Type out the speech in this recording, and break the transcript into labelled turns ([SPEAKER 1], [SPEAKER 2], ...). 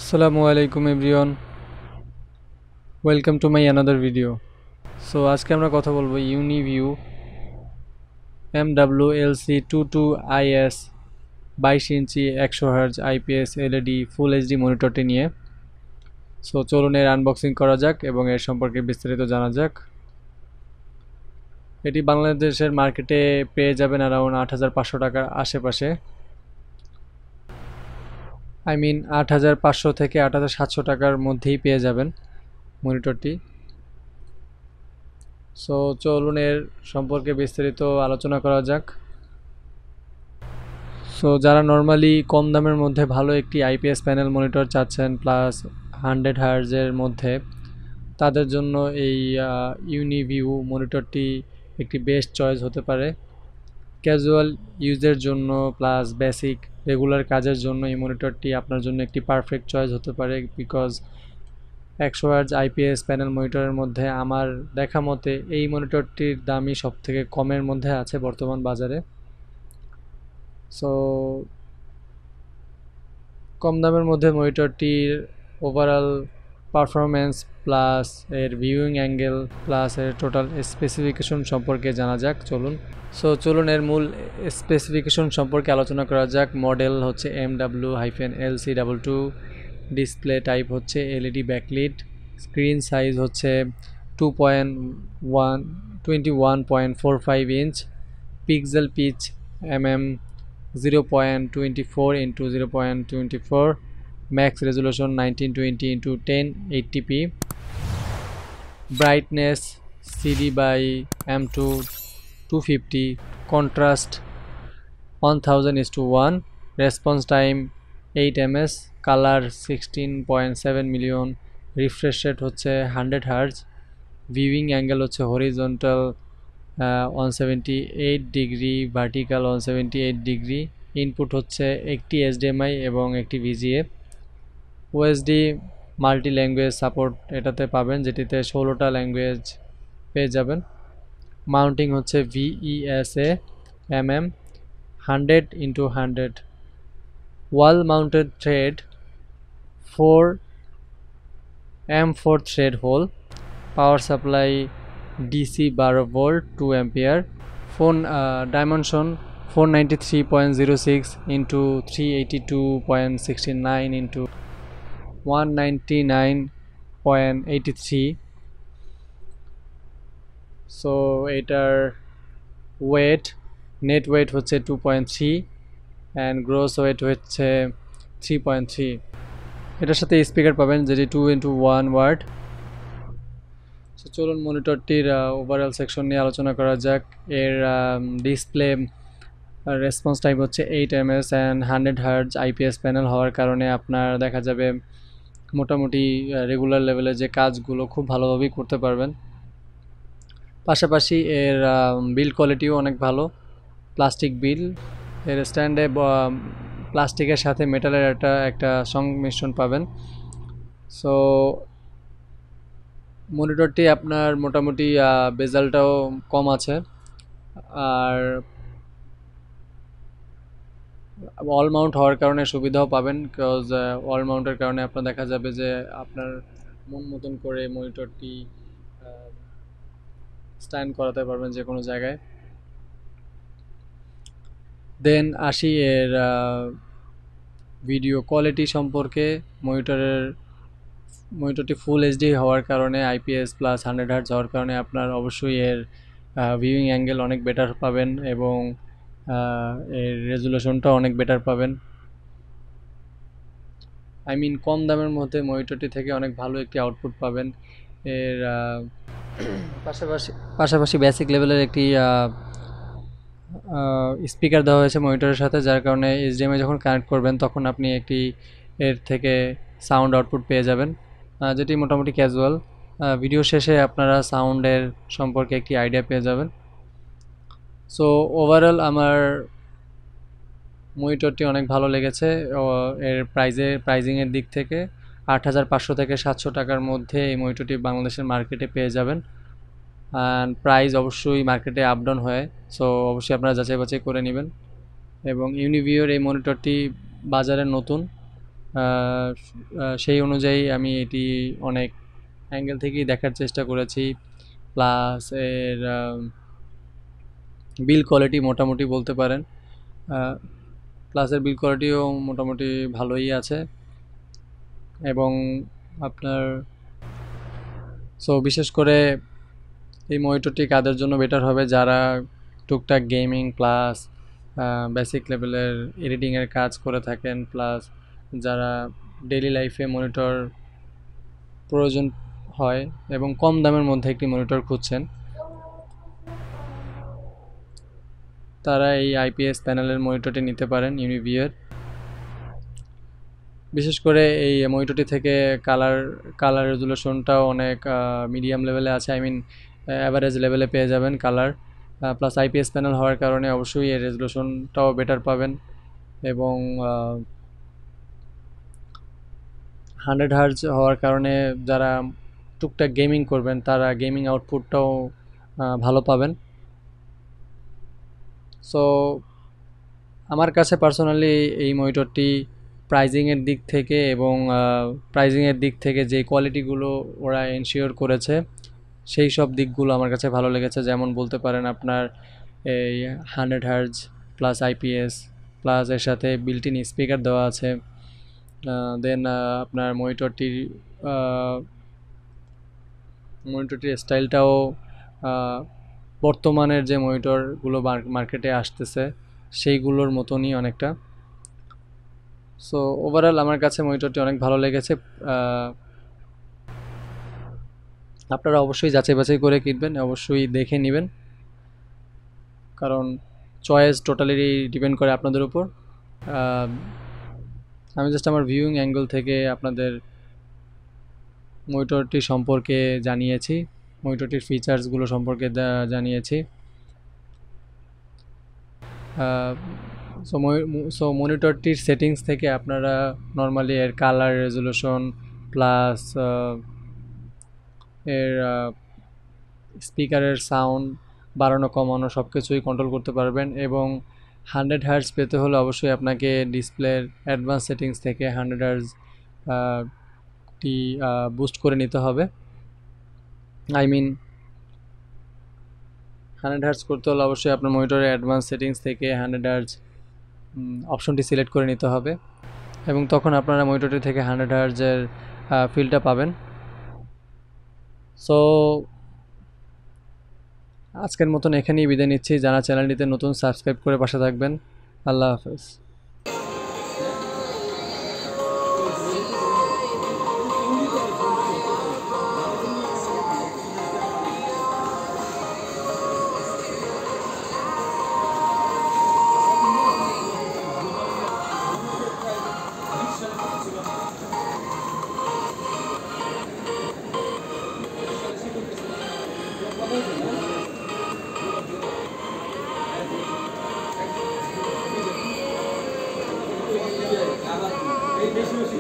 [SPEAKER 1] Assalamualaikum everyone, welcome to my another video. So আজকে আমরা কথা বলবো UniView MWLC22IS 22 ইঞ্চি 100Hz IPS LED ফুল HD মনিটরটি নিয়ে। সো চলুন এর আনবক্সিং করা যাক এবং এর সম্পর্কে বিস্তারিত জানা যাক। এটি বাংলাদেশের মার্কেটে পেয়ে যাবেন अराउंड 8500 টাকার আশেপাশে। 8500 থেকে 8700 টাকার মধ্যেই পেয়ে যাবেন মনিটরটি। সো চলুন এর সম্পর্কে বিস্তারিত আলোচনা করা যাক। সো যারা নরমালি কম দামের মধ্যে ভালো একটি আইপিএস প্যানেল মনিটর চাচ্ছেন প্লাস 100 হার্জের মধ্যে, তাদের জন্য এই ইউনিভিউ মনিটরটি একটি বেস্ট চয়েস হতে পারে। ক্যাজুয়াল ইউজের জন্য প্লাস বেসিক রেগুলার কাজের জন্য এই মনিটরটি আপনার জন্য একটি পারফেক্ট চয়েস হতে পারে, বিকজ 100Hz আইপিএস প্যানেল মনিটরের মধ্যে আমার দেখা মতে এই মনিটরটির দামই সবথেকে কমের মধ্যে আছে বর্তমান বাজারে। সো কম দামের মধ্যে মনিটরটির ওভারঅল পারফরমেন্স প্লাস এর ভিউইং অ্যাঙ্গেল প্লাস এর টোটাল স্পেসিফিকেশন সম্পর্কে জানা যাক। চলুন এর মূল স্পেসিফিকেশন সম্পর্কে আলোচনা করা যাক। মডেল হচ্ছে MW-LC22, ডিসপ্লে টাইপ হচ্ছে এলইডি ব্যাকলিট, স্ক্রিন সাইজ হচ্ছে 21.45 inch, pixel pitch mm 0.24 × 0.24, max resolution 1920 × 1080p, brightness CD/m2 250, contrast 1000:1, response time 8 ms, color 16.7 million, refresh rate হচ্ছে 100 Hz, viewing angle হচ্ছে horizontal 178 degree, vertical 178 degree, input হচ্ছে একটি HDMI এবং একটি VGA, OSD multi language support এটাতে পাবেন, যেটিতে 16টা language পেয়ে যাবেন। মাউন্টিং হচ্ছে VESA mm 100 × 100, wall mounted thread 4 thread hole, power supply DC 12 volt 2 ampere, phone dimension 493.06 × 382.69 × 199.83। So এটার ওয়েট, নেট ওয়েট হচ্ছে 2.3 অ্যান্ড গ্রোস ওয়েট হচ্ছে 3.3। এটার সাথে স্পিকার পাবেন যেটি 2x1 ওয়াট। সো চলুন মনিটরটির ওভারঅল সেকশন নিয়ে আলোচনা করা যাক। এর ডিসপ্লে রেসপন্স টাইম হচ্ছে 8 ms and 100 Hz IPS panel হওয়ার কারণে আপনার দেখা যাবে মোটামুটি রেগুলার লেভেলে যে কাজগুলো খুব ভালোভাবেই করতে পারবেন। পাশাপাশি এর বিল্ড কোয়ালিটিও অনেক ভালো, প্লাস্টিক বিল। এর স্ট্যান্ডে প্লাস্টিকের সাথে মেটালের একটা সংমিশ্রণ পাবেন। সো মনিটরটি আপনার মোটামুটি বেজালটাও কম আছে, আর ওয়াল মাউন্ট হওয়ার কারণে সুবিধাও পাবেন, বিকজ ওয়াল মাউন্টের কারণে আপনার দেখা যাবে যে আপনার মন মতন করে মনিটরটি স্ট্যান্ড করাতে পারবেন যে কোনো জায়গায়। দেন আসি এর ভিডিও কোয়ালিটি সম্পর্কে। মনিটরটি ফুল এইচডি হওয়ার কারণে আইপিএস প্লাস 100 Hz হওয়ার কারণে আপনার অবশ্যই এর ভিউইং অ্যাঙ্গেল অনেক বেটার পাবেন এবং এর রেজুলেশনটা অনেক বেটার পাবেন। কম দামের মধ্যে মনিটরটি থেকে অনেক ভালো একটি আউটপুট পাবেন। এর পাশাপাশি বেসিক লেভেলের একটি স্পিকার দেওয়া হয়েছে মনিটরের সাথে, যার কারণে এইচডিএমআই যখন কানেক্ট করবেন তখন আপনি একটি এর থেকে সাউন্ড আউটপুট পেয়ে যাবেন, যেটি মোটামুটি ক্যাজুয়াল। ভিডিও শেষে আপনারা সাউন্ডের সম্পর্কে একটি আইডিয়া পেয়ে যাবেন। সো ওভারঅল আমার মনিটরটি অনেক ভালো লেগেছে। এর প্রাইজিংয়ের দিক থেকে ৮৫০০ থেকে ৭০০ টাকার মধ্যে এই মনিটরটি বাংলাদেশের মার্কেটে পেয়ে যাবেন। অ্যান্ড প্রাইস অবশ্যই মার্কেটে আপ ডাউন হয়, সো অবশ্যই আপনারা যাচাই বাছাই করে নেবেন। এবং ইউনিভিওর এই মনিটরটি বাজারে নতুন, সেই অনুযায়ী আমি এটি অনেক অ্যাঙ্গেল থেকেই দেখার চেষ্টা করেছি। প্লাস এর বিল কোয়ালিটি মোটামুটি বলতে পারেন, প্লাসের বিল কোয়ালিটিও মোটামুটি ভালোই আছে। এবং আপনার বিশেষ করে এই মনিটরটি কাদের জন্য বেটার হবে, যারা টুকটাক গেমিং প্লাস বেসিক লেভেলের এডিটিংয়ের কাজ করে থাকেন, প্লাস যারা ডেইলি লাইফে মনিটর প্রয়োজন হয় এবং কম দামের মধ্যে একটি মনিটর খুঁজছেন, তারা এই আইপিএস প্যানেলের মনিটরটি নিতে পারেন ইউনিভিওর। বিশেষ করে এই মনিটরটি থেকে কালার রেজুলেশনটাও অনেক মিডিয়াম লেভেলে আছে, আই মিন অ্যাভারেজ লেভেলে পেয়ে যাবেন কালার। প্লাস আইপিএস প্যানেল হওয়ার কারণে অবশ্যই এর রেজুলেশনটাও বেটার পাবেন। এবং 100 হার্জ হওয়ার কারণে যারা টুকটাক গেমিং করবেন তারা গেমিং আউটপুটটাও ভালো পাবেন। সো আমার কাছে পার্সোনালি এই মনিটরটি প্রাইজিংয়ের দিক থেকে যে কোয়ালিটিগুলো ওরা এনশিওর করেছে সেই সব দিকগুলো আমার কাছে ভালো লেগেছে। যেমন বলতে পারেন আপনার এই 100 হার্জ প্লাস আইপিএস, প্লাস এর সাথে বিল্ট ইন স্পিকার দেওয়া আছে। দেন আপনার মনিটরটির স্টাইলটাও বর্তমানের যে মনিটরগুলো মার্কেটে আসতেছে সেইগুলোর মতনই অনেকটা। সো ওভারঅল আমার কাছে মনিটরটি অনেক ভালো লেগেছে। আপনারা অবশ্যই যাচাই বাছাই করে কিনবেন, অবশ্যই দেখে নেবেন, কারণ চয়েস টোটালি ডিপেন্ড করে আপনাদের উপর। আমি জাস্ট আমার ভিউইং অ্যাঙ্গেল থেকে আপনাদের মনিটরটি সম্পর্কে জানিয়েছি, মনিটরটির ফিচার্সগুলো সম্পর্কে জানিয়েছি। সো মনিটরটির সেটিংস থেকে আপনারা নর্মালি এর কালার রেজুলেশন প্লাস এর স্পিকারের সাউন্ড বাড়ানো কমানো সব কিছুই কন্ট্রোল করতে পারবেন। এবং 100 হার্জ পেতে হলে অবশ্যই আপনাকে ডিসপ্লের অ্যাডভান্স সেটিংস থেকে 100 হার্জ টি বুস্ট করে নিতে হবে। আই মিন 100 হার্জ করতে হলে অবশ্যই আপনার মনিটরের অ্যাডভান্স সেটিংস থেকে 100 হার্জ অপশনটি সিলেক্ট করে নিতে হবে, এবং তখন আপনারা মনিটরটি থেকে 100 হার্জের ফিলটা পাবেন। সো আজকের মতন এখানেই বিদায় নিচ্ছি। যারা চ্যানেলটিতে নতুন সাবস্ক্রাইব করে পাশে থাকবেন। আল্লাহ হাফেজ।
[SPEAKER 2] বেশি বেশি